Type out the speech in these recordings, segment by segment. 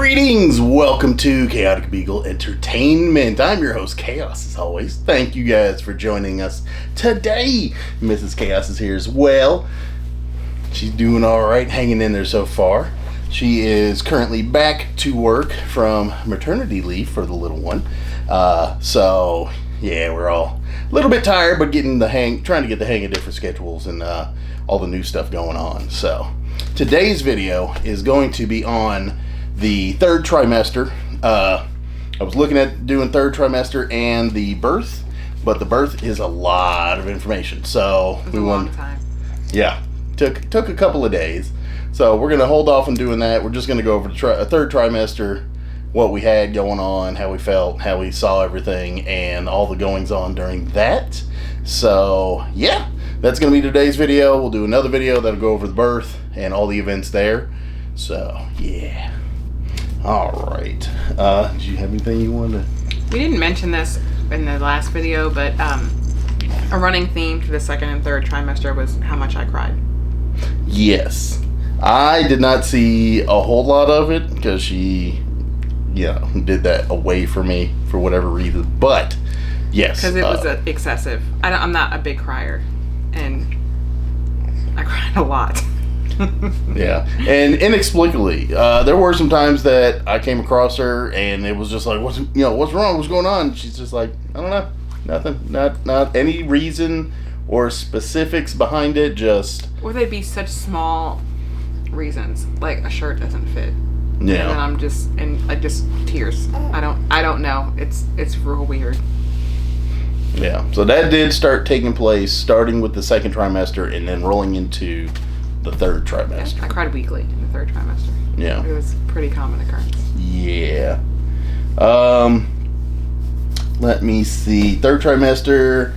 Greetings! Welcome to ChaoticBeagle Entertainment. I'm your host, Chaos, as always. Thank you guys for joining us today. Mrs. Chaos is here as well. She's doing alright, hanging in there so far. She is currently back to work from maternity leave for the little one. So, yeah, we're all a little bit tired, but trying to get the hang of different schedules and all the new stuff going on. So, today's video is going to be on the third trimester. I was looking at doing third trimester and the birth, but the birth is a lot of information. So it was a long time. Yeah, took a couple of days. So we're gonna hold off on doing that. We're just gonna go over the third trimester, what we had going on, how we felt, how we saw everything, and all the goings on during that. So yeah, that's gonna be today's video. We'll do another video that'll go over the birth and all the events there. So yeah. All right. Do you have anything you wanted to? We didn't mention this in the last video, but a running theme for the second and third trimester was how much I cried. Yes. I did not see a whole lot of it because she, did that away from me for whatever reason. But yes, because it was excessive. I'm not a big crier, and I cried a lot. Yeah, and inexplicably, there were some times that I came across her, and it was just like, what's wrong? What's going on? She's just like, I don't know, nothing, not any reason or specifics behind it. Just or they'd be such small reasons, like a shirt doesn't fit. Yeah, and then I just tears. I don't know. It's real weird. Yeah, so that did start taking place, starting with the second trimester, and then rolling into the third trimester. I cried weekly in the third trimester. Yeah. It was a pretty common occurrence. Yeah. Let me see. Third trimester,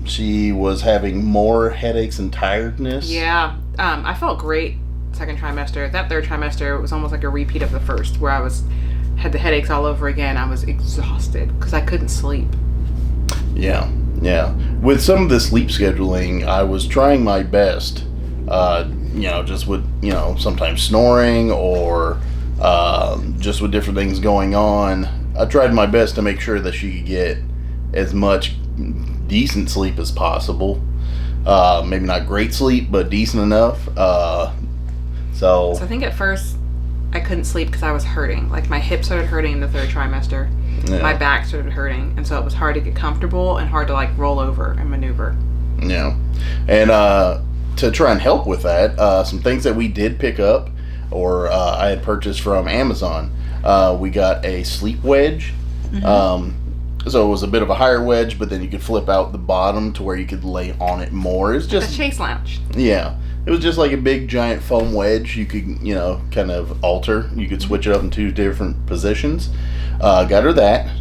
she was having more headaches and tiredness. Yeah. I felt great second trimester. That third trimester was almost like a repeat of the first, where I had the headaches all over again. I was exhausted because I couldn't sleep. Yeah. With some of the sleep scheduling, I was trying my best. Just with, sometimes snoring or just with different things going on. I tried my best to make sure that she could get as much decent sleep as possible. Maybe not great sleep, but decent enough. So I think at first I couldn't sleep because I was hurting. Like my hip started hurting in the third trimester. Yeah. My back started hurting. And so it was hard to get comfortable and hard to like roll over and maneuver. Yeah. And, to try and help with that, some things that we did pick up, or I had purchased from Amazon. We got a sleep wedge. Mm-hmm. So it was a bit of a higher wedge, but then you could flip out the bottom to where you could lay on it more. It's just a chase lounge. Yeah, it was just like a big giant foam wedge. You could, kind of alter. You could switch it up in two different positions. Got her that,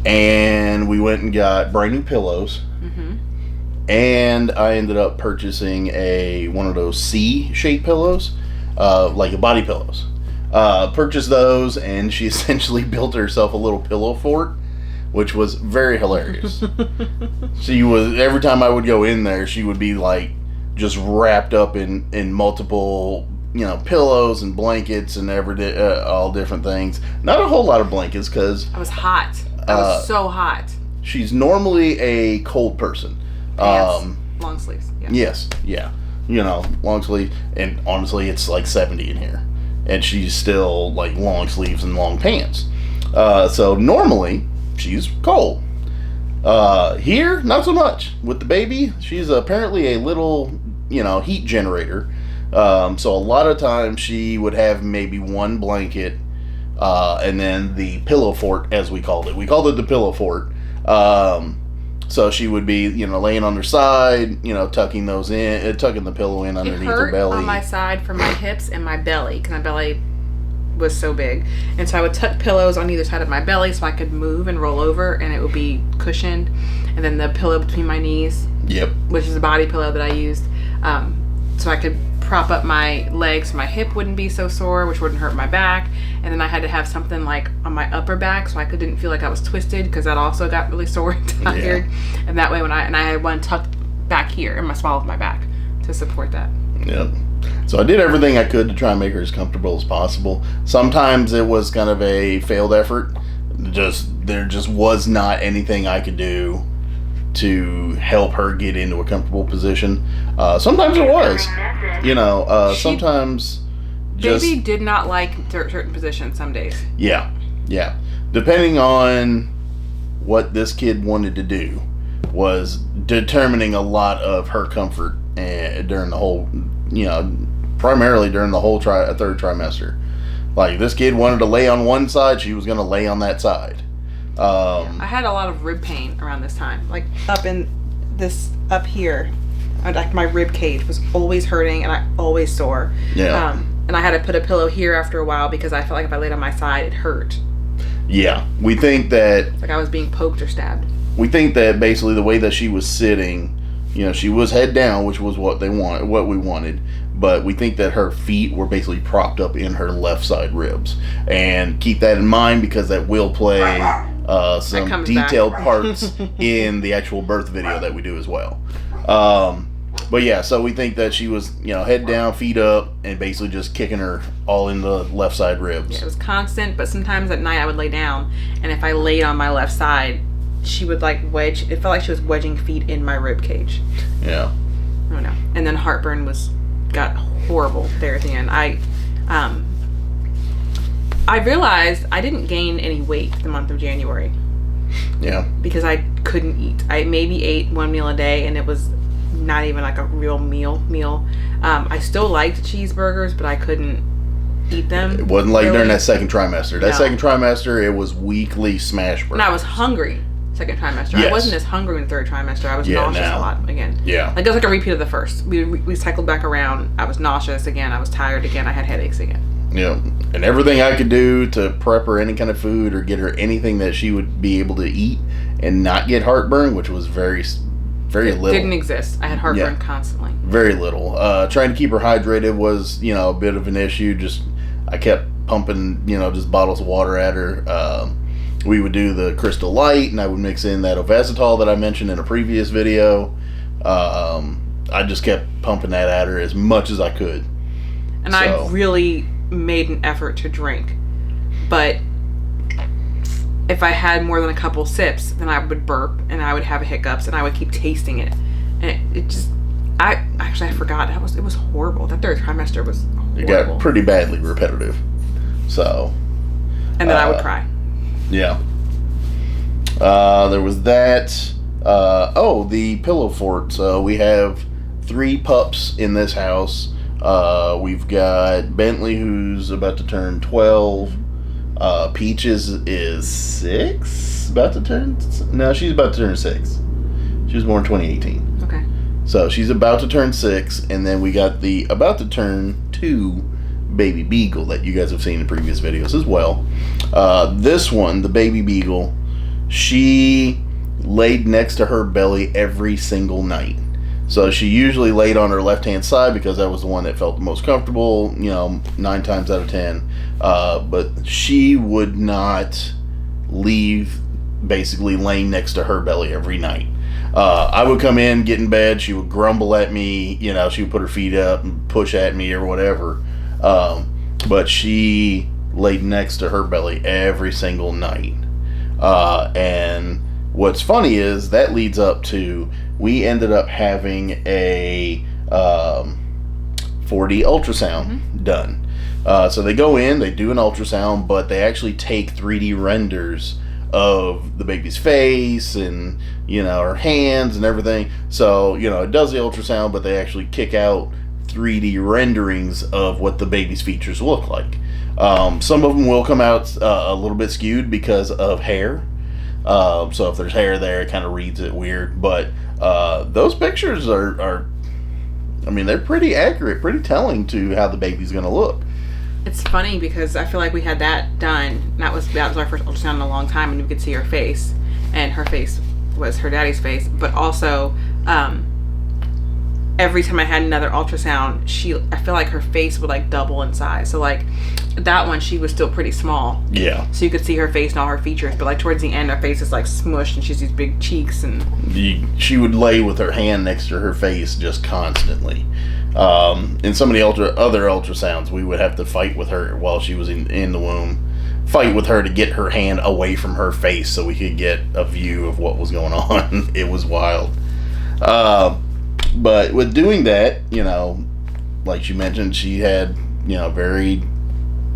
and we went and got brand new pillows. Mm-hmm. And I ended up purchasing one of those C-shaped pillows, like body pillows. Purchased those, and she essentially built herself a little pillow fort, which was very hilarious. She was, every time I would go in there, she would be like just wrapped up in multiple, pillows and blankets and all different things. Not a whole lot of blankets because I was hot. I was so hot. She's normally a cold person. Long sleeves. Yeah. Yes, yeah. Long sleeve, and honestly, it's like 70 in here, and she's still like long sleeves and long pants. So normally she's cold. Here, not so much. With the baby, she's apparently a little, heat generator. So a lot of times she would have maybe one blanket, and then the pillow fort, as we called it. We called it the pillow fort. So she would be, laying on her side, tucking the pillow in underneath her belly. It hurt on my side from my hips and my belly, because my belly was so big. And so I would tuck pillows on either side of my belly so I could move and roll over, and it would be cushioned. And then the pillow between my knees, which is a body pillow that I used, so I could prop up my legs so my hip wouldn't be so sore, which wouldn't hurt my back. And then I had to have something like on my upper back so I didn't feel like I was twisted, because that also got really sore and tired. Yeah. And that way I had one tucked back here in my small of my back to support that. Yep. So I did everything I could to try and make her as comfortable as possible. Sometimes it was kind of a failed effort. There just was not anything I could do to help her get into a comfortable position. Sometimes it was. Sometimes Baby did not like certain positions some days. Yeah. Depending on what this kid wanted to do was determining a lot of her comfort during the whole, primarily during the whole third trimester. Like, this kid wanted to lay on one side, she was going to lay on that side. I had a lot of rib pain around this time. Like, up here, like my rib cage was always hurting and I always sore. Yeah. And I had to put a pillow here after a while because I felt like if I laid on my side, it hurt. Yeah. We think that... like I was being poked or stabbed. We think that basically the way that she was sitting, she was head down, which was what we wanted. But we think that her feet were basically propped up in her left side ribs. And keep that in mind because that will play some detailed parts in the actual birth video that we do as well. But yeah, so we think that she was, head down, feet up, and basically just kicking her all in the left side ribs. Yeah, it was constant, but sometimes at night I would lay down, and if I laid on my left side, she would it felt like she was wedging feet in my rib cage. Yeah. I don't know. And then heartburn got horrible there at the end. I realized I didn't gain any weight the month of January. Yeah. Because I couldn't eat. I maybe ate one meal a day, and it was not even like a real meal. I still liked cheeseburgers, but I couldn't eat them. It wasn't like during that second trimester. Second trimester, it was weekly smash burgers. And I was hungry second trimester. Yes. I wasn't as hungry in the third trimester. I was nauseous a lot again. Yeah. Like, it was like a repeat of the first. We cycled back around. I was nauseous again. I was tired again. I had headaches again. Yeah. And everything I could do to prep her any kind of food or get her anything that she would be able to eat and not get heartburn, which was very little. Didn't exist. I had heartburn constantly. Very little. Trying to keep her hydrated was, a bit of an issue. I kept pumping, just bottles of water at her. We would do the Crystal Light, and I would mix in that Ovasitol that I mentioned in a previous video. I just kept pumping that at her as much as I could. And I really made an effort to drink. But if I had more than a couple sips, then I would burp, and I would have hiccups, and I would keep tasting it. And I forgot. It was horrible. That third trimester was horrible. It got pretty badly repetitive. So. And then I would cry. Yeah. There was that. The pillow fort. So we have 3 pups in this house. We've got Bentley, who's about to turn 12. Peaches is 6. She's about to turn 6. She was born 2018. Okay. So she's about to turn 6, and then we got the about to turn 2 baby beagle that you guys have seen in previous videos as well. This one, the baby beagle, she laid next to her belly every single night. So she usually laid on her left-hand side because that was the one that felt the most comfortable, 9 times out of 10. But she would not leave basically laying next to her belly every night. I would come in, get in bed, she would grumble at me, she would put her feet up and push at me or whatever. But she laid next to her belly every single night. And what's funny is that leads up to, we ended up having a 4D ultrasound done. So they go in, they do an ultrasound, but they actually take 3D renders of the baby's face and, her hands and everything. So, it does the ultrasound, but they actually kick out 3D renderings of what the baby's features look like. Some of them will come out a little bit skewed because of hair. So if there's hair there, it kind of reads it weird. But those pictures are, they're pretty accurate, pretty telling to how the baby's going to look. It's funny because I feel like we had that done. That was our first ultrasound in a long time, and we could see her face, and her face was her daddy's face. But also, every time I had another ultrasound, I feel like her face would double in size. So that one, she was still pretty small. Yeah. So you could see her face and all her features, but towards the end, her face is smushed, and she's these big cheeks and. She would lay with her hand next to her face just constantly. In some of the other ultrasounds, we would have to fight with her while she was in the womb. Fight with her to get her hand away from her face so we could get a view of what was going on. It was wild. But with doing that, like you mentioned, she had, very,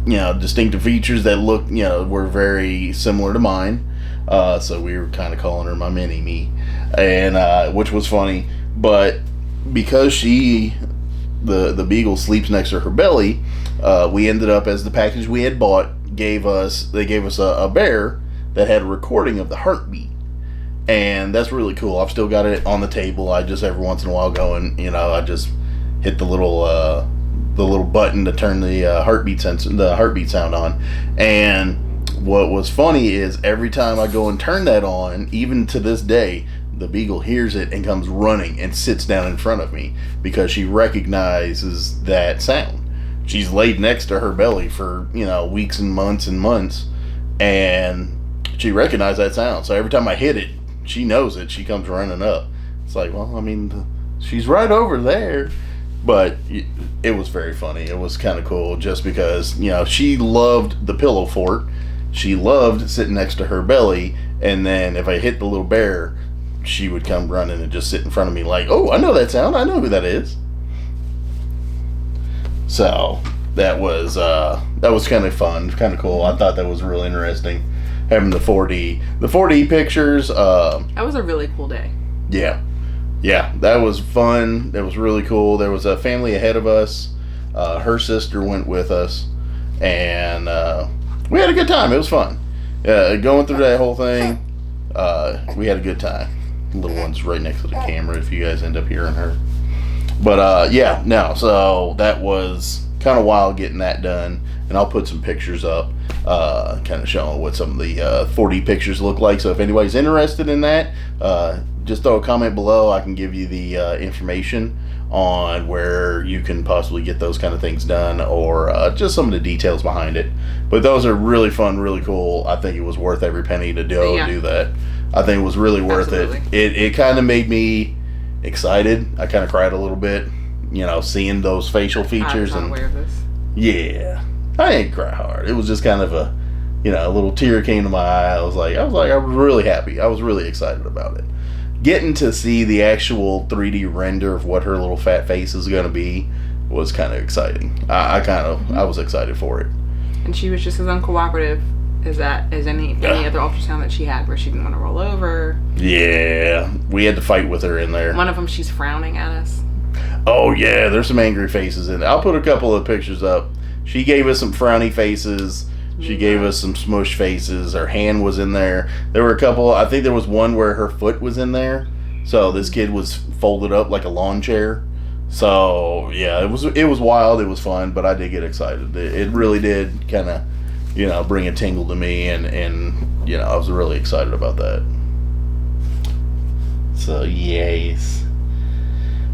distinctive features that looked, were very similar to mine. So we were kind of calling her my mini-me, and which was funny. But because the beagle sleeps next to her belly, we ended up, as the package we had bought gave us a bear that had a recording of the heartbeat, and that's really cool. I've still got it on the table. I just every once in a while go and I just hit the little button to turn the heartbeat sound on. And what was funny is every time I go and turn that on, even to this day, the beagle hears it and comes running and sits down in front of me because she recognizes that sound. She's laid next to her belly for, weeks and months, and she recognized that sound. So every time I hit it, she knows it. She comes running up. It's like, well, I mean, she's right over there. But it was very funny. It was kind of cool just because, she loved the pillow fort. She loved sitting next to her belly. And then if I hit the little bear, she would come running and just sit in front of me like, oh, I know that sound. I know who that is. So that was kind of fun, kind of cool. I thought that was really interesting, having the 4D pictures. That was a really cool day. Yeah, that was fun. That was really cool. There was a family ahead of us. Her sister went with us, and we had a good time. It was fun. Going through that whole thing, we had a good time. The little one's right next to the camera if you guys end up hearing her. But so that was kind of wild getting that done, and I'll put some pictures up, kind of showing what some of the 4D pictures look like. So if anybody's interested in that, just throw a comment below. I can give you the information on where you can possibly get those kind of things done, or just some of the details behind it. But those are really fun, really cool. I think it was worth every penny to do that. I think it was really worth it. It kind of made me excited. I kind of cried a little bit, seeing those facial features. I'm aware of this. Yeah, I didn't cry hard. It was just kind of a little tear came to my eye. I was really happy. I was really excited about it. Getting to see the actual 3D render of what her little fat face is going to be was kind of exciting. I was excited for it. And she was just as uncooperative as any other ultrasound that she had, where she didn't want to roll over. Yeah, we had to fight with her in there. One of them, she's frowning at us. Oh yeah, there's some angry faces in there. I'll put a couple of pictures up. She gave us some frowny faces. She gave us some smush faces. Her hand was in there. There were a couple. I think there was one where her foot was in there. So this kid was folded up like a lawn chair. So yeah, it was wild. It was fun, but I did get excited. It really did kind of, bring a tingle to me, and I was really excited about that. So yes.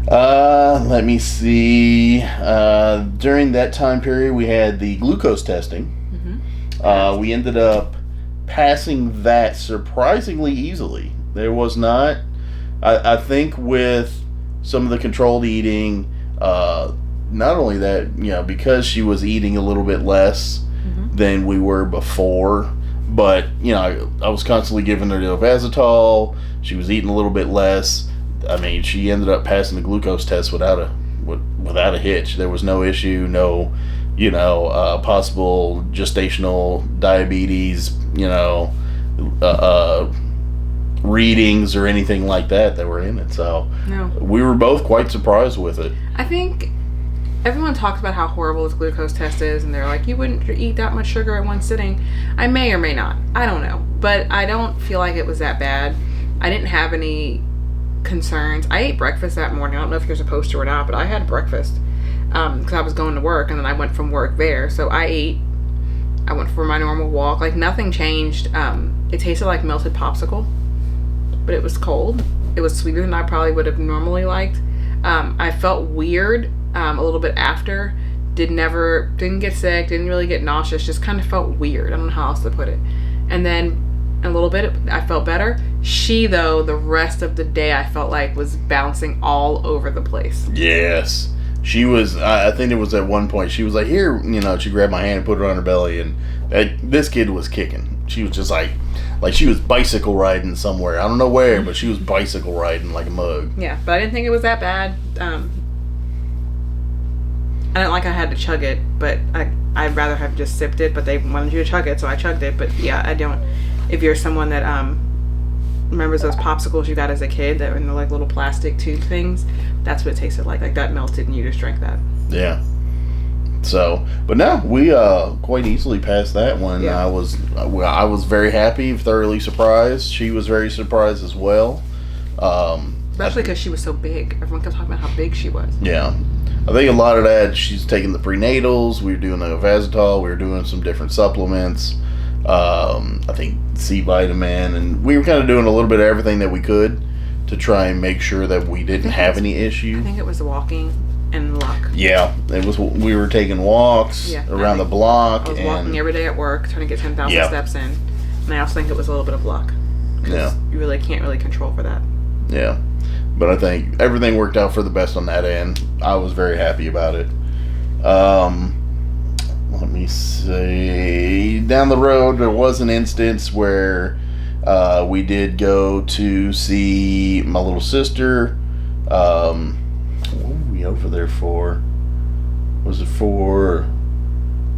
Let me see. During that time period, we had the glucose testing. We ended up passing that surprisingly easily. There was not, I think with some of the controlled eating, not only that, because she was eating a little bit less than we were before, but, I was constantly giving her the Ovasitol. She was eating a little bit less. I mean, she ended up passing the glucose test without a hitch. There was no issue, no possible gestational diabetes, readings or anything like that were in it. So we were both quite surprised with it. I think everyone talks about how horrible this glucose test is, and they're like, you wouldn't eat that much sugar at one sitting. I may or may not. I don't know. But I don't feel like it was that bad. I didn't have any concerns. I ate breakfast that morning. I don't know if you're supposed to or not, but I had breakfast. Because I was going to work, and then I went from work there. So I ate. I went for my normal walk. Like, nothing changed. It tasted like melted popsicle, but it was cold. It was sweeter than I probably would have normally liked. I felt weird a little bit after. Didn't get sick. Didn't really get nauseous. Just kind of felt weird. I don't know how else to put it. And then a little bit, I felt better. She, though, the rest of the day, I felt like was bouncing all over the place. Yes. She was, I think it was at one point, she was like, here, she grabbed my hand and put it on her belly, and this kid was kicking. She was just like she was bicycle riding somewhere. I don't know where, but she was bicycle riding like a mug. Yeah, but I didn't think it was that bad. I didn't like I had to chug it, but I'd rather have just sipped it, but they wanted you to chug it, so I chugged it. But yeah, I don't, if you're someone that remembers those popsicles you got as a kid that were in the like little plastic tube things, that's what it tasted like that melted and you just drank that. Yeah. So, but no, we quite easily passed that one. Yeah. I was very happy, thoroughly surprised. She was very surprised as well. Especially because she was so big. Everyone kept talking about how big she was. Yeah. I think a lot of that, she's taking the prenatals, we were doing the Vasitol, we were doing some different supplements, I think C vitamin, and we were kind of doing a little bit of everything that we could to try and make sure that we didn't have any issue. I think it was the walking and luck. Yeah, it was. We were taking walks around the block. I was walking every day at work, trying to get 10,000 steps in, and I also think it was a little bit of luck. Yeah, you really can't control for that. Yeah, but I think everything worked out for the best on that end. I was very happy about it. Let me see. Down the road, there was an instance where we did go to see my little sister. What were we over there for? Was it for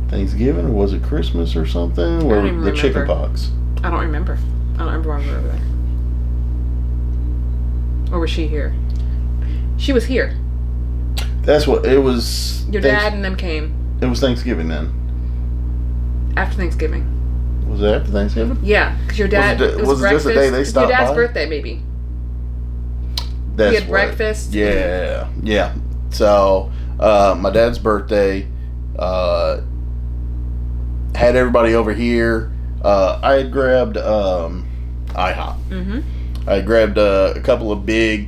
Thanksgiving or was it Christmas or something? I don't even remember. Chicken pox. I don't remember why we were over there. Or was she here? She was here. That's what it was. Your dad and them came. It was Thanksgiving then. After Thanksgiving. Was it after Thanksgiving? Yeah, because your dad. Was it just the day they stopped by? Your dad's birthday, maybe. We had breakfast. Yeah, yeah. So, my dad's birthday. Had everybody over here. I had grabbed IHOP. Mm-hmm. I grabbed a couple of big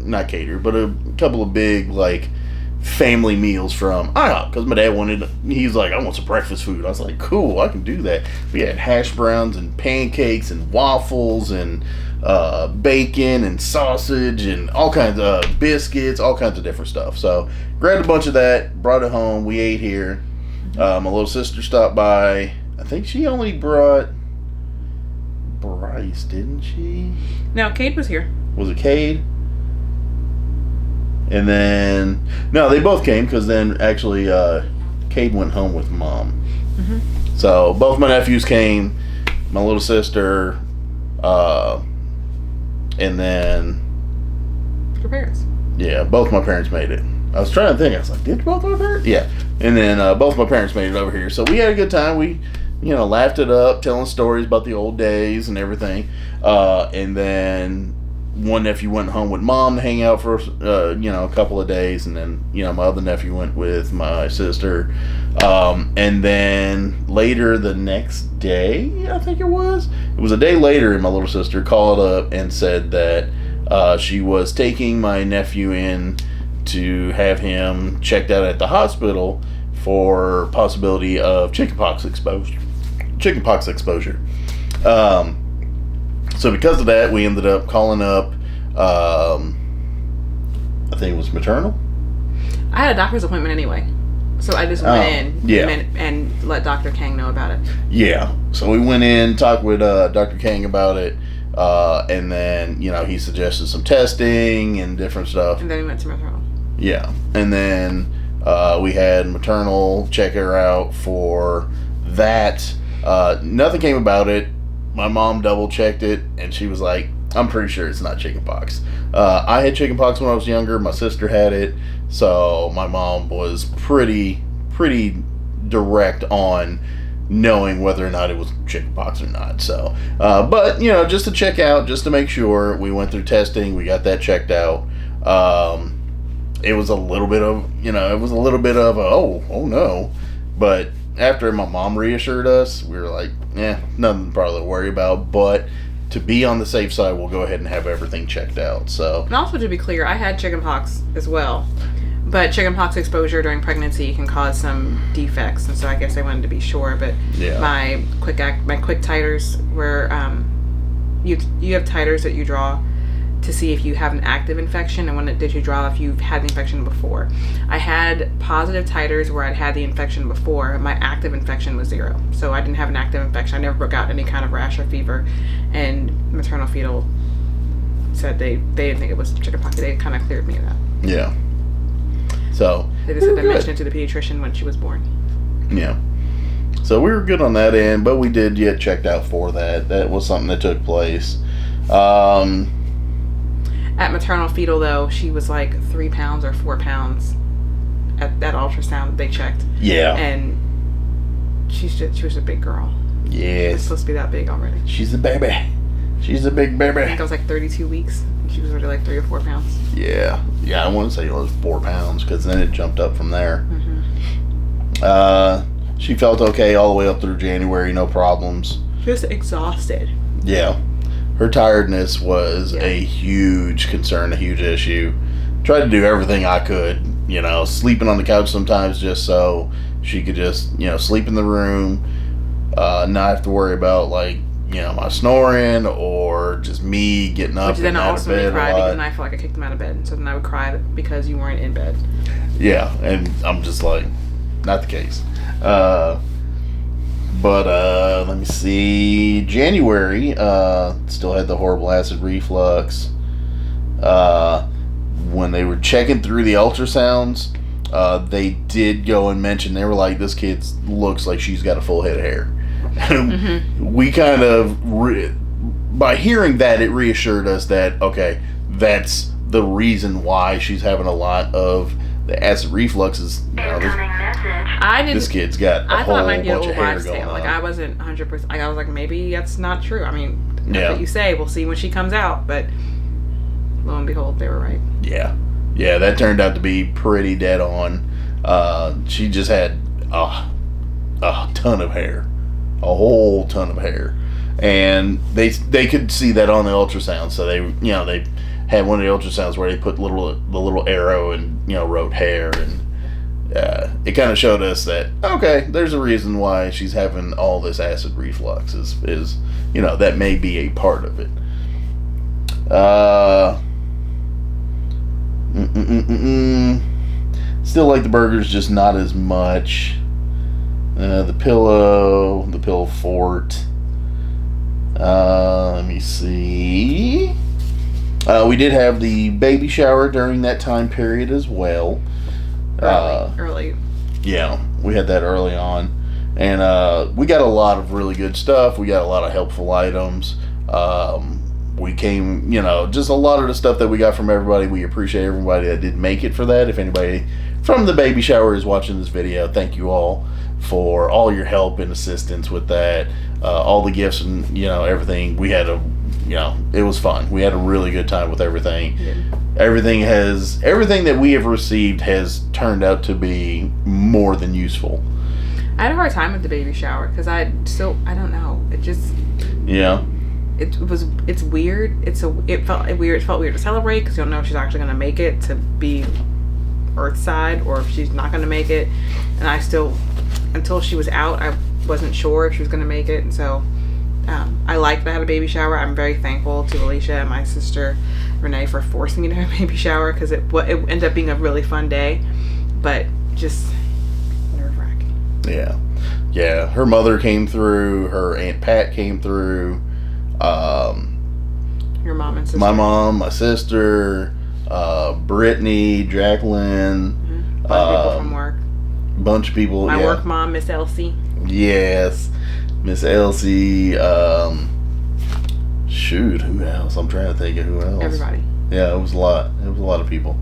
not catered, but a couple of big family meals from IHOP because my dad he's like, I want some breakfast food. I was like, cool, I can do that. We had hash browns and pancakes and waffles and bacon and sausage and all kinds of biscuits, all kinds of different stuff. So grabbed a bunch of that, brought it home. We ate here. My little sister stopped by. I think she only brought Bryce, didn't she? No, Cade was here. Was it Cade? And then no, they both came because then actually Cade went home with Mom. Mm-hmm. So both my nephews came, my little sister, and then your parents. Yeah, both my parents made it. I was trying to think. I was like, did both my parents? Yeah, and then both my parents made it over here. So we had a good time. We laughed it up, telling stories about the old days and everything. And then one nephew went home with Mom to hang out for a couple of days, and then my other nephew went with my sister. And then later the next day, I think it was a day later, and my little sister called up and said that she was taking my nephew in to have him checked out at the hospital for possibility of chickenpox exposure. So because of that, we ended up calling up, I think it was maternal. I had a doctor's appointment anyway, so I just went in and let Dr. Kang know about it. Yeah, so we went in, talked with Dr. Kang about it, and then he suggested some testing and different stuff. And then we went to maternal. Yeah, and then we had maternal check her out for that. Nothing came about it. My mom double checked it, and she was like, I'm pretty sure it's not chickenpox. I had chickenpox when I was younger. My sister had it, so my mom was pretty direct on knowing whether or not it was chickenpox or not. So, but just to check out, just to make sure, we went through testing. We got that checked out. It was a little bit of, oh no, but after my mom reassured us, we were like, nothing probably to worry about, but to be on the safe side, we'll go ahead and have everything checked out. So, and also to be clear, I had chickenpox as well, but chickenpox exposure during pregnancy can cause some defects, and so I guess I wanted to be sure. But my quick titers were you have titers that you draw to see if you have an active infection, and when it did you draw if you've had the infection before. I had positive titers where I'd had the infection before. My active infection was 0, so I didn't have an active infection. I never got any kind of rash or fever, and maternal fetal said they didn't think it was chickenpox. They kind of cleared me of that. Yeah. So they just had to mention it to the pediatrician when she was born. Yeah. So we were good on that end, but we did get checked out for that. That was something that took place. At maternal fetal, though, she was like 3 pounds or 4 pounds at that ultrasound they checked. Yeah. And she was a big girl. Yes. She's supposed to be that big already. She's a baby. She's a big baby. I think I was like 32 weeks, and she was already like 3 or 4 pounds. Yeah. Yeah, I want to say it was 4 pounds, because then it jumped up from there. Mm-hmm. She felt okay all the way up through January, no problems. She was exhausted. Yeah. Her tiredness was a huge concern, a huge issue. Tried to do everything I could, sleeping on the couch sometimes just so she could just, sleep in the room, not have to worry about, like, my snoring or just me getting up. Which then and also made me cry because then I felt like I kicked them out of bed. So then I would cry because you weren't in bed. Yeah, and I'm just like, not the case. But let me see. January, still had the horrible acid reflux. When they were checking through the ultrasounds, they did go and mention, they were like, this kid looks like she's got a full head of hair. Mm-hmm. We kind of, by hearing that, it reassured us that, okay, that's the reason why she's having a lot of the acid reflux is, this kid's got a whole bunch of hair going on. Like, I wasn't 100%, like, I was like, maybe that's not true. I mean, that's what you say. We'll see when she comes out, but lo and behold, they were right. Yeah. Yeah, that turned out to be pretty dead on. She just had a ton of hair. A whole ton of hair. And they could see that on the ultrasound, so they had one of the ultrasounds where they put the little arrow and wrote hair, and it kind of showed us that, okay, there's a reason why she's having all this acid reflux is that may be a part of it. Still like the burgers, just not as much. The pillow fort. Let me see. We did have the baby shower during that time period as well. Early. Yeah, we had that early on. And we got a lot of really good stuff. We got a lot of helpful items. We came, just a lot of the stuff that we got from everybody. We appreciate everybody that did make it for that. If anybody from the baby shower is watching this video, thank you all for all your help and assistance with that. All the gifts and, everything. We had it was fun. We had a really good time with everything. Yeah. Everything that we have received has turned out to be more than useful. I had a hard time with the baby shower because I don't know. It just... Yeah. It's weird. It felt weird. It felt weird to celebrate because you don't know if she's actually going to make it to be Earthside or if she's not going to make it. And I still, until she was out, I wasn't sure if she was going to make it. And so I liked that I had a baby shower. I'm very thankful to Alicia and my sister Renee for forcing me to have a baby shower because it ended up being a really fun day, but just nerve-wracking. Yeah. Yeah. Her mother came through. Her Aunt Pat came through. Your mom and sister. My mom, my sister, Brittany, Jacqueline. Mm-hmm. A bunch of people from work. Bunch of people. My work mom, Miss Elsie. Yes, Miss Elsie. Shoot, who else? I'm trying to think of who else. Everybody. Yeah, it was a lot. It was a lot of people.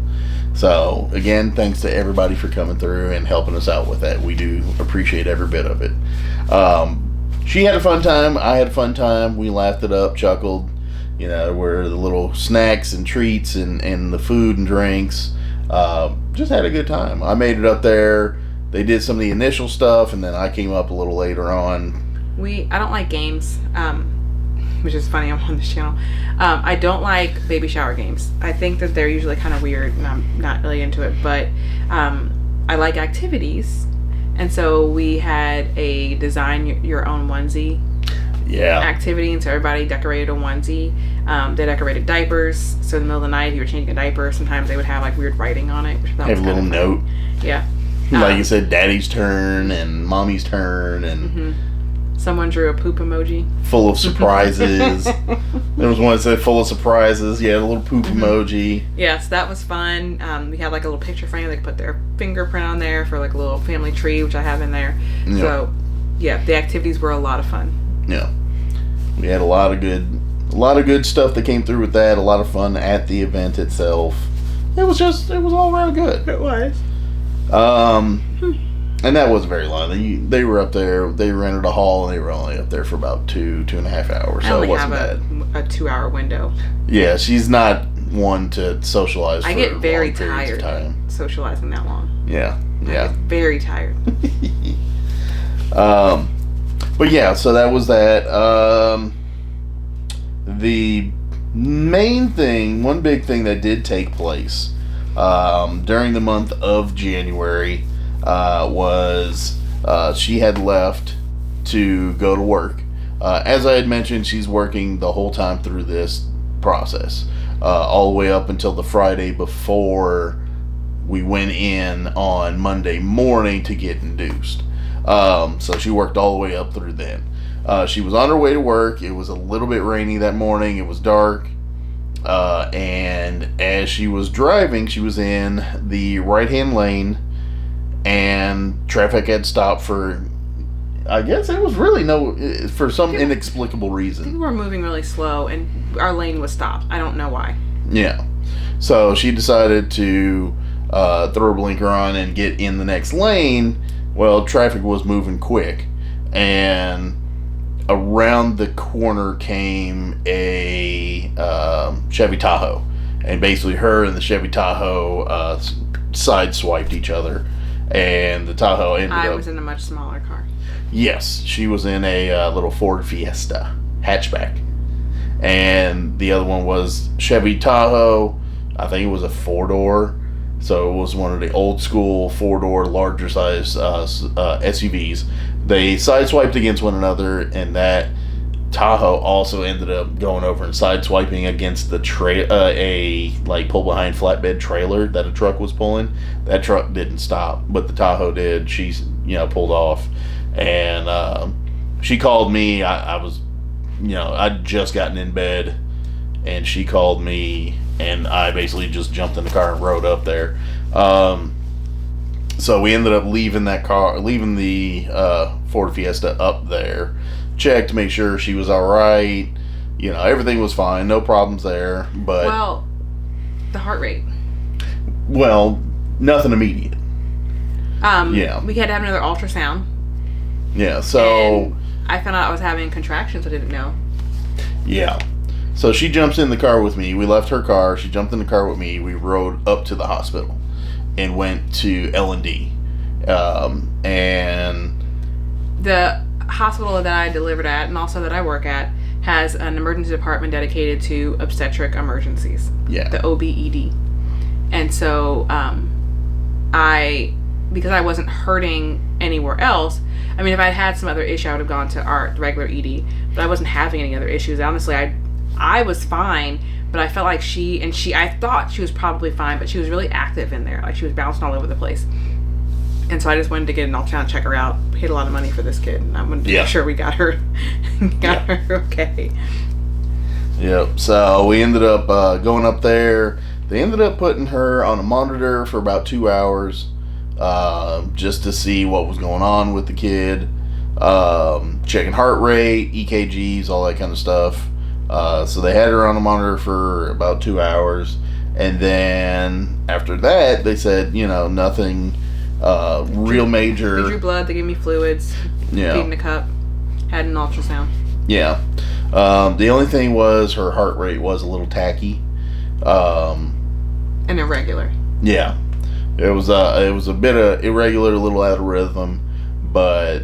So again, thanks to everybody for coming through and helping us out with that. We do appreciate every bit of it. She had a fun time. I had a fun time. We laughed it up, chuckled. Where the little snacks and treats and the food and drinks. Just had a good time. I made it up there. They did some of the initial stuff, and then I came up a little later on. I don't like games, which is funny. I'm on this channel. I don't like baby shower games. I think that they're usually kind of weird, and I'm not really into it. But I like activities. And so we had a design your own onesie. activity, and so everybody decorated a onesie. They decorated diapers, so in the middle of the night, if you were changing a diaper, sometimes they would have like weird writing on it, which I thought was have a little note. Yeah. Like you said, Daddy's turn and Mommy's turn, and someone drew a poop emoji. Full of surprises. There was one that said full of surprises. Yeah, a little poop emoji. Yes, that was fun. We had like a little picture frame. They could put their fingerprint on there for like a little family tree, which I have in there. Yep. So, yeah, the activities were a lot of fun. Yeah, we had a lot of good stuff that came through with that. A lot of fun at the event itself. It was all around good. It was. And that wasn't very long. They were up there. They rented a hall, and they were only up there for about 2.5 hours. So it wasn't bad. A 2-hour window. Yeah, she's not one to socialize. I get very tired socializing that long. Yeah. I get very tired. But yeah, so that was that. The main thing, one big thing that did take place during the month of January was she had left to go to work. As I had mentioned, she's working the whole time through this process, all the way up until the Friday before we went in on Monday morning to get induced. So she worked all the way up through then. She was on her way to work. It was a little bit rainy that morning. It was dark. And as she was driving, she was in the right-hand lane, and traffic had stopped for, I guess it was really for some inexplicable reason. People were moving really slow, and our lane was stopped. I don't know why. Yeah. So she decided to throw her blinker on and get in the next lane. Well, traffic was moving quick, and around the corner came a Chevy Tahoe, and basically her and the Chevy Tahoe sideswiped each other, and the Tahoe ended up... I was in a much smaller car. Yes, she was in a little Ford Fiesta hatchback, and the other one was Chevy Tahoe. I think it was a 4-door, so it was one of the old school 4-door, larger size SUVs. They sideswiped against one another, and that Tahoe also ended up going over and sideswiping against the a pull behind flatbed trailer that a truck was pulling. That truck didn't stop, but the Tahoe did. She pulled off, and she called me. I was, I'd just gotten in bed, and she called me, and I basically just jumped in the car and rode up there. So we ended up leaving the Ford Fiesta up there, checked to make sure she was all right. Everything was fine, no problems there. But the heart rate. Well, nothing immediate. We had to have another ultrasound. Yeah, so and I found out I was having contractions. I didn't know. Yeah. So she jumps in the car with me. We left her car. She jumped in the car with me. We rode up to the hospital and went to L&D. And the hospital that I delivered at, and also that I work at, has an emergency department dedicated to obstetric emergencies. Yeah. The OBED. And so because I wasn't hurting anywhere else, I mean, if I had some other issue, I would have gone to our regular ED, but I wasn't having any other issues. Honestly, I was fine, but I felt like I thought she was probably fine, but she was really active in there. Like, she was bouncing all over the place. And so I just wanted to get an ultrasound, check her out. Paid a lot of money for this kid, and I wanted to make sure we got her her okay. Yep. So we ended up going up there. They ended up putting her on a monitor for about 2 hours, just to see what was going on with the kid, checking heart rate, EKGs, all that kind of stuff. So they had her on a monitor for about 2 hours, and then after that, they said, nothing real major. They drew blood. They gave me fluids. Yeah. Feed in a cup. Had an ultrasound. Yeah. The only thing was her heart rate was a little tacky. And irregular. Yeah. It was a bit irregular, a little out of rhythm, but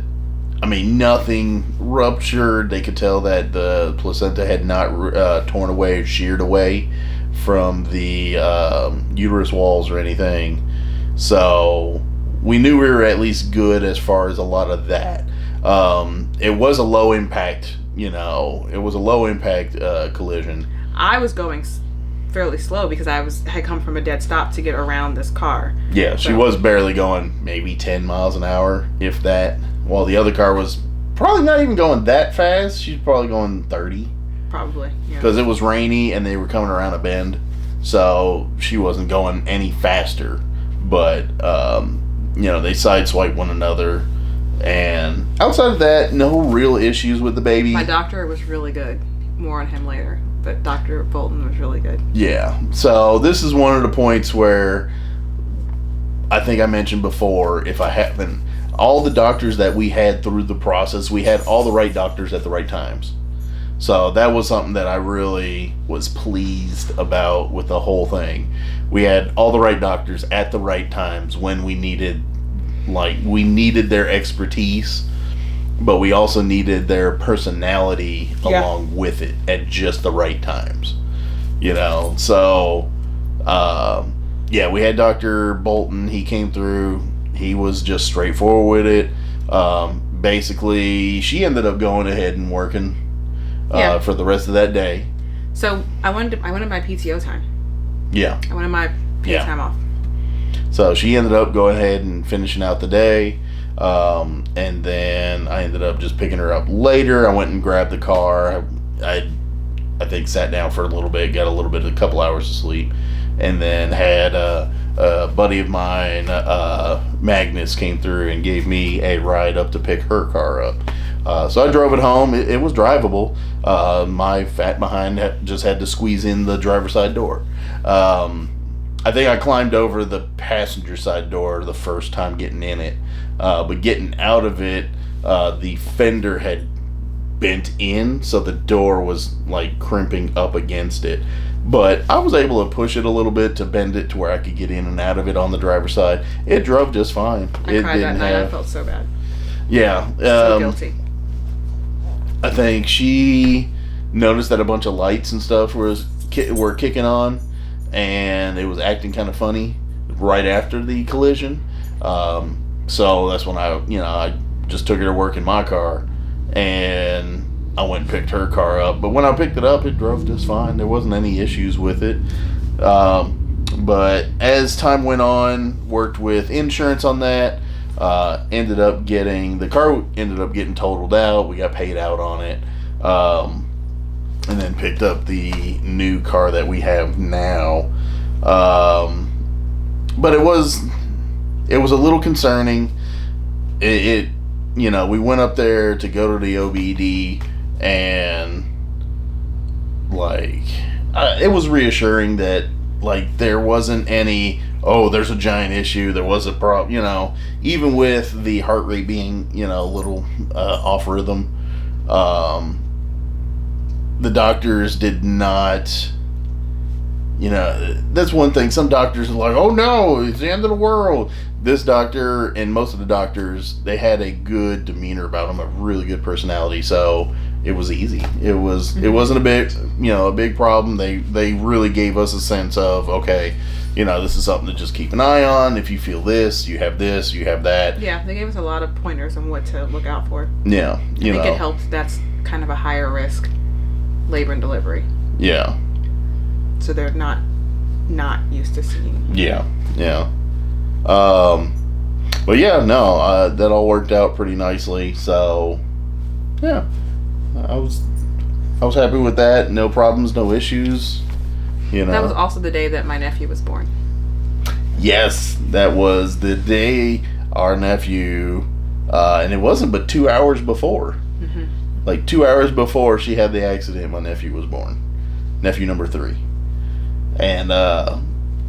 I mean, nothing ruptured. They could tell that the placenta had not torn away or sheared away from the uterus walls or anything. So we knew we were at least good as far as a lot of that. It was a low impact, it was a low impact collision. I was going fairly slow because had come from a dead stop to get around this car. Yeah, she was barely going maybe 10 miles an hour, if that, while the other car was probably not even going that fast. She's probably going 30. Probably, yeah. Because it was rainy and they were coming around a bend, so she wasn't going any faster. But, they sideswiped one another. And outside of that, no real issues with the baby. My doctor was really good. More on him later. But Dr. Bolton was really good. Yeah. So this is one of the points where I think I mentioned before, if I haven't, all the doctors that we had through the process, we had all the right doctors at the right times. So that was something that I really was pleased about with the whole thing. We had all the right doctors at the right times when we needed their expertise, but we also needed their personality along with it at just the right times. So we had Dr. Bolton. He came through. He was just straightforward with it. Basically, she ended up going ahead and working for the rest of that day. So I wanted my PTO time. Yeah. I wanted my paid time off. So she ended up going ahead and finishing out the day. And then I ended up just picking her up later. I went and grabbed the car. I think sat down for a little bit, got a couple hours of sleep, and then had a buddy of mine, Magnus, came through and gave me a ride up to pick her car up. So I drove it home. It was drivable. My fat behind just had to squeeze in the driver's side door. I think I climbed over the passenger side door the first time getting in it. But getting out of it, the fender had bent in, so the door was like crimping up against it. But I was able to push it a little bit to bend it to where I could get in and out of it on the driver's side. It drove just fine. I cried that night. I felt so bad. Yeah. So guilty. I think she noticed that a bunch of lights and stuff were kicking on, and it was acting kind of funny right after the collision. So that's when I just took her to work in my car, and I went and picked her car up. But when I picked it up, it drove just fine. There wasn't any issues with it. But as time went on, worked with insurance on that. The car ended up getting totaled out. We got paid out on it. And then picked up the new car that we have now. But it was a little concerning. We went up there to go to the OBD, and it was reassuring that there wasn't any, there's a giant issue, there was a problem, even with the heart rate being, a little off rhythm. The doctors did not, that's one thing. Some doctors are like, oh no, it's the end of the world. This doctor and most of the doctors, they had a good demeanor about them, a really good personality. So it was easy. It wasn't a big problem. They really gave us a sense of, okay, this is something to just keep an eye on. If you feel this, you have that. Yeah, they gave us a lot of pointers on what to look out for. Yeah, I think it helped. That's kind of a higher risk labor and delivery. Yeah. So they're not used to seeing. Yeah. But yeah, no, that all worked out pretty nicely. So yeah, I was happy with that. No problems, no issues. That was also the day that my nephew was born. Yes, that was the day our nephew, and it wasn't but 2 hours before. Mm-hmm. 2 hours before she had the accident, my nephew was born. Nephew number 3. And,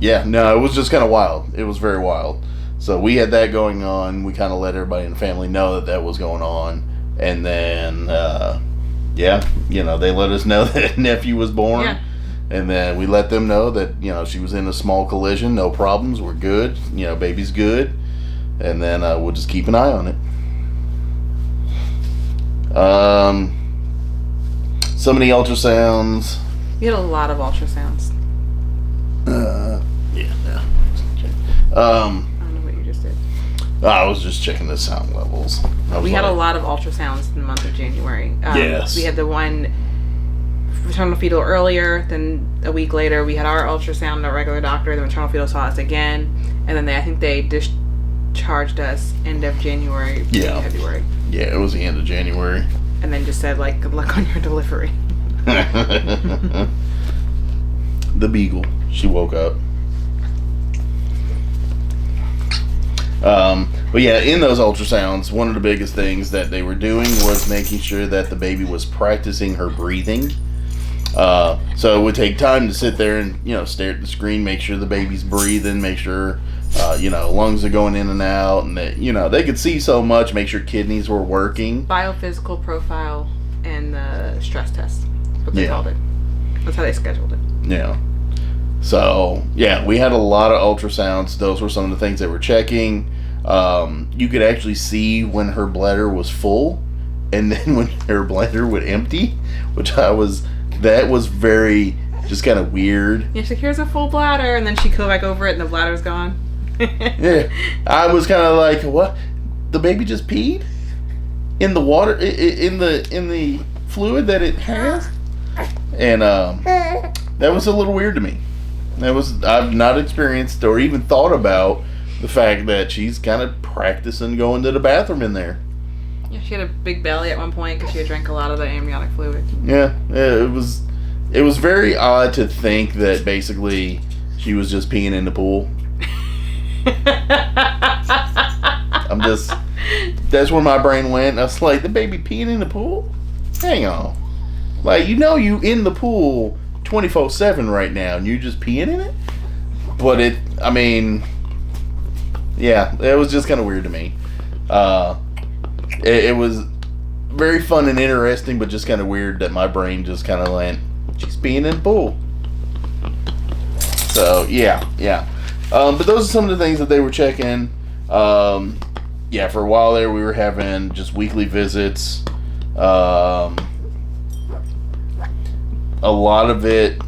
it was just kind of wild. It was very wild. So we had that going on. We kind of let everybody in the family know that was going on. And then, they let us know that nephew was born. Yeah. And then we let them know that, she was in a small collision. No problems. We're good. Baby's good. And then we'll just keep an eye on it. So many ultrasounds. You had a lot of ultrasounds. Yeah. I don't know what you just did. I was just checking the sound levels. We had a lot of ultrasounds in the month of January. Yes. We had the one maternal fetal earlier, then a week later we had our ultrasound, a regular doctor, the maternal fetal saw us again, and then I think they discharged us end of January, February. Yeah, it was the end of January. And then just said, like, good luck on your delivery. The Beagle. She woke up. But yeah, in those ultrasounds, one of the biggest things that they were doing was making sure that the baby was practicing her breathing. So it would take time to sit there and, stare at the screen, make sure the baby's breathing, make sure, lungs are going in and out, and that, they could see so much, make sure kidneys were working. Biophysical profile and the stress test. That's what they called it. That's how they scheduled it. Yeah. So, yeah, we had a lot of ultrasounds. Those were some of the things they were checking. You could actually see when her bladder was full and then when her bladder would empty, that was very just kind of weird. Yeah, she's like, here's a full bladder, and then she'd go back over it and the bladder's gone. Yeah. I was kind of like, what? The baby just peed? In the water? In the fluid that it has? And that was a little weird to me. I've not experienced or even thought about the fact that she's kind of practicing going to the bathroom in there. Yeah, she had a big belly at one point because she had drank a lot of the amniotic fluid. Yeah, it was very odd to think that basically she was just peeing in the pool. That's where my brain went. I was like, the baby peeing in the pool? Hang on. Like, you in the pool 24/7 right now, and you're just peeing in it? But it was just kind of weird to me. It was very fun and interesting, but just kind of weird that my brain just kind of went, she's peeing in the pool. So, yeah. But those are some of the things that they were checking. For a while there, we were having just weekly visits. A lot of it,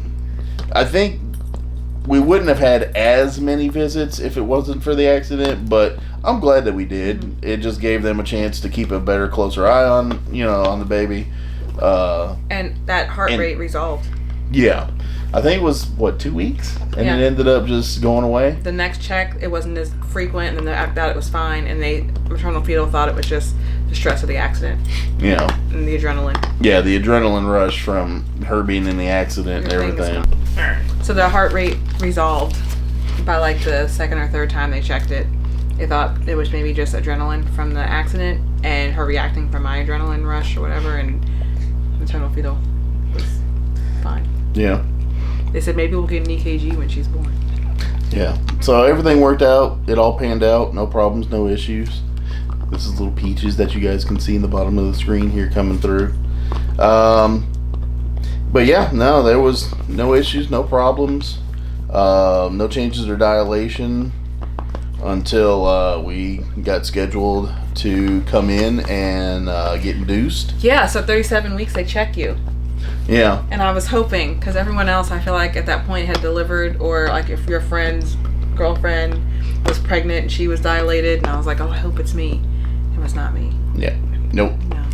I think we wouldn't have had as many visits if it wasn't for the accident, but I'm glad that we did. Mm-hmm. It just gave them a chance to keep a better, closer eye on the baby. And that heart rate resolved. Yeah. I think it was, 2 weeks? And it ended up just going away? The next check, it wasn't as frequent, and then after that it was fine, and maternal fetal thought it was just the stress of the accident. Yeah. And the adrenaline. Yeah, the adrenaline rush from her being in the accident and everything. So the heart rate resolved by like the second or third time they checked it. They thought it was maybe just adrenaline from the accident and her reacting from my adrenaline rush or whatever, and maternal fetal was fine. Yeah. They said maybe we'll get an EKG when she's born. Yeah. So everything worked out. It all panned out. No problems, no issues. This is little peaches that you guys can see in the bottom of the screen here coming through. But yeah, no, there was no issues, no problems. No changes or dilation until we got scheduled to come in and get induced. Yeah, so 37 weeks they check you. Yeah. And I was hoping, because everyone else I feel like at that point had delivered, or like if your friend's girlfriend was pregnant and she was dilated, and I was like, oh, I hope it's me. It was not me. Yeah. Nope. No.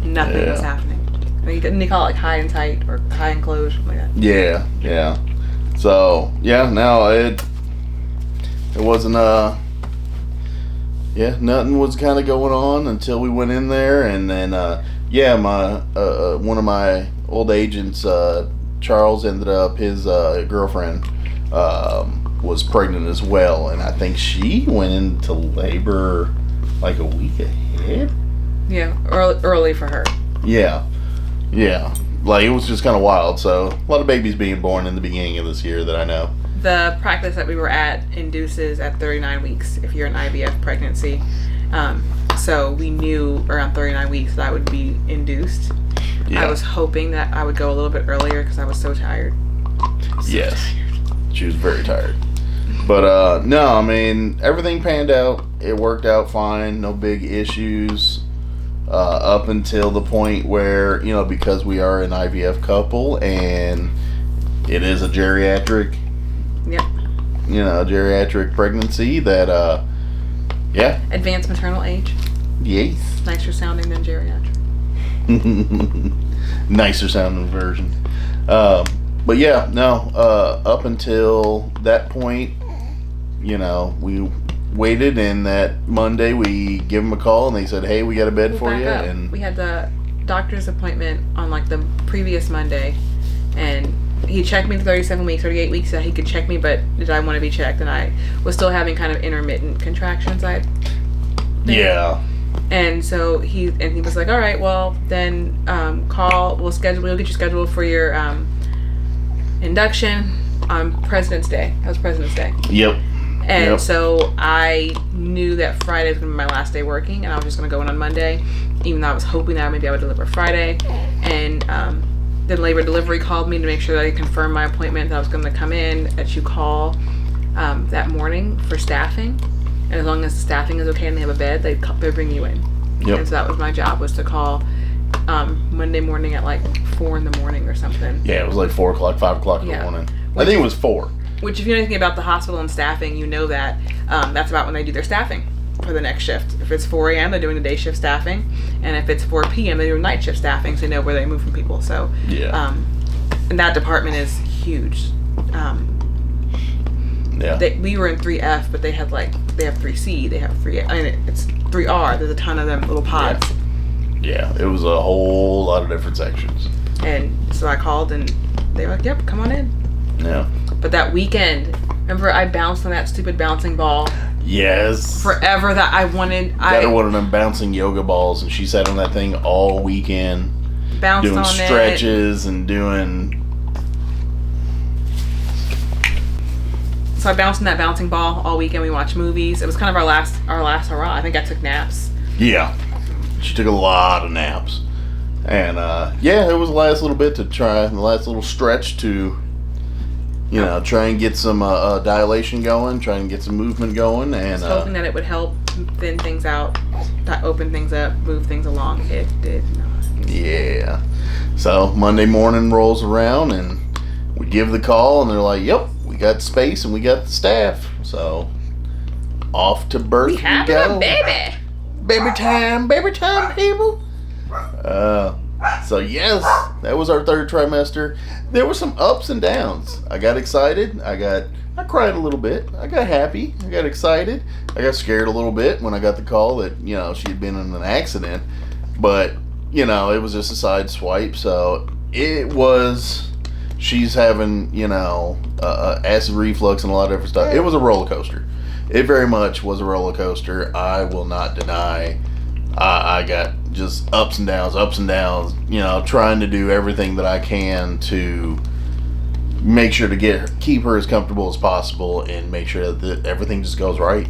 Nothing was happening. Didn't they call it like high and tight or high and closed, something like that? Yeah. So, no, it wasn't, nothing was kind of going on until we went in there, and then, my one of my old agents, Charles, ended up, his girlfriend was pregnant as well, and I think she went into labor like a week ahead. Yeah, early for her. Yeah. Like, it was just kind of wild. So, a lot of babies being born in the beginning of this year that I know. The practice that we were at induces at 39 weeks if you're an IVF pregnancy. So we knew around 39 weeks that I would be induced. Yeah. I was hoping that I would go a little bit earlier because I was so tired. Yes. She was very tired. But, no, everything panned out. It worked out fine. No big issues. Up until the point where, because we are an IVF couple and it is a geriatric, geriatric pregnancy, that Yeah. Advanced maternal age. Yes. Nicer sounding than geriatric. Nicer sounding version. But yeah, no. Up until that point, we waited, and that Monday we give them a call, and they said, "Hey, we got a bed for you." And we had the doctor's appointment on like the previous Monday, and he checked me for 37 weeks, 38 weeks. That he could check me, but did I want to be checked? And I was still having kind of intermittent contractions. Yeah. And so he was like, "All right, well then, we'll get you scheduled for your induction on President's Day." That was President's Day. Yep. And so I knew that Friday was going to be my last day working, and I was just going to go in on Monday, even though I was hoping that maybe I would deliver Friday. And then labor delivery called me to make sure that I confirmed my appointment, that I was going to come in, that you call that morning for staffing. And as long as the staffing is okay and they have a bed, they bring you in. Yep. And so that was my job, was to call Monday morning at like 4 in the morning or something. Yeah, it was like 4 o'clock, 5 o'clock in the morning. I think it was 4. Which, if you know anything about the hospital and staffing, you know that that's about when they do their staffing for the next shift. If it's 4 a.m., they're doing the day shift staffing. And if it's 4 p.m., they're doing night shift staffing, so they know where they move from people. So, yeah. And that department is huge. Yeah. We were in 3F, but they have 3C, they have 3, it's 3R, there's a ton of them little pods. Yeah, it was a whole lot of different sections. And so I called, and they were like, "Yep, come on in." Yeah. But that weekend, remember I bounced on that stupid bouncing ball? Yes. Forever that I wanted. Got her one of them bouncing yoga balls, and she sat on that thing all weekend. Bounced doing on stretches and doing... So I bounced on that bouncing ball all weekend. We watched movies. It was kind of our last hurrah. I think I took naps. Yeah. She took a lot of naps. And, it was the last little bit to try, the last little stretch to... try and get some dilation going, try and get some movement going, and hoping that it would help thin things out, open things up, move things along. It did not. Yeah. So Monday morning rolls around, and we give the call, and they're like, "Yep, we got space and we got the staff." So off to birth we go. A baby. Baby time, people. So yes, that was our 3rd trimester. There were some ups and downs. I got excited. I cried a little bit. I got happy. I got excited. I got scared a little bit when I got the call that, she had been in an accident. But, it was just a side swipe. So she's having, acid reflux and a lot of different stuff. It was a roller coaster. It very much was a roller coaster. I will not deny. I got just ups and downs, trying to do everything that I can to make sure to keep her as comfortable as possible and make sure that everything just goes right.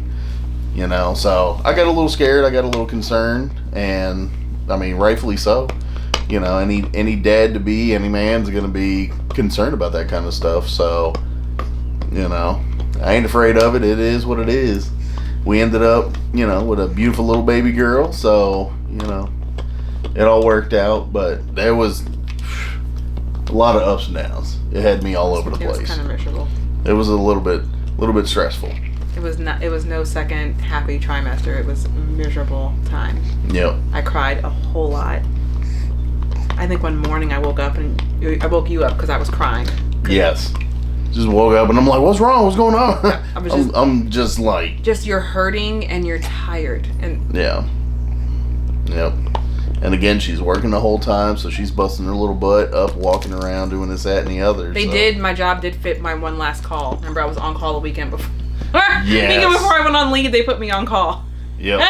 So I got a little scared, I got a little concerned, and rightfully so. Any dad to be, any man's gonna be concerned about that kind of stuff. So, I ain't afraid of it. It is what it is. We ended up, with a beautiful little baby girl, so, it all worked out, but there was a lot of ups and downs. It had me all over the place. It was kind of miserable. It was a little bit stressful. It was no second happy trimester. It was a miserable time. Yep. I cried a whole lot. I think one morning I woke up and I woke you up because I was crying. Yes. Just woke up and I'm like, "What's wrong? What's going on?" I'm just like... Just you're hurting and you're tired. And yeah. Yep. And again, she's working the whole time, so she's busting her little butt up, walking around, doing this, that, and the other. My job did fit my one last call. Remember, I was on call the weekend before. Yes. The weekend before I went on leave, they put me on call. Yep.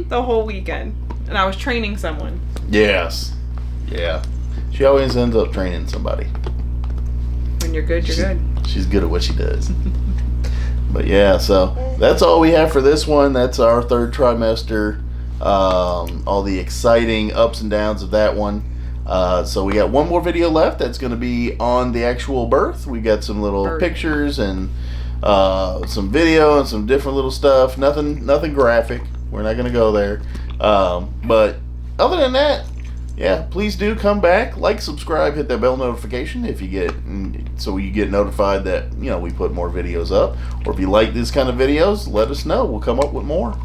The whole weekend. And I was training someone. Yes. Yeah. She always ends up training somebody. When you're good, you're good. She's good at what she does. But yeah, so that's all we have for this one. That's our 3rd trimester. All the exciting ups and downs of that one. So we got one more video left that's going to be on the actual birth. We got some little pictures and some video and some different little stuff. Nothing graphic. We're not going to go there. But other than that, yeah, please do come back, like, subscribe, hit that bell notification if you get, so you get notified that, you know, we put more videos up. Or if you like this kind of videos, let us know. We'll come up with more.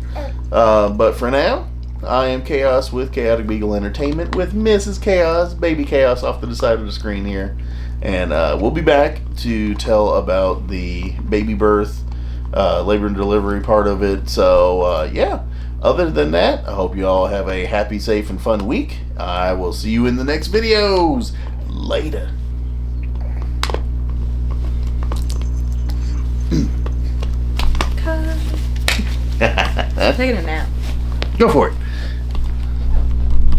But for now, I am Chaos with Chaotic Beagle Entertainment with Mrs. Chaos, Baby Chaos off to the side of the screen here. And we'll be back to tell about the baby birth, labor and delivery part of it. So, yeah. Other than that, I hope you all have a happy, safe, and fun week. I will see you in the next videos. Later. I'm taking a nap. Go for it.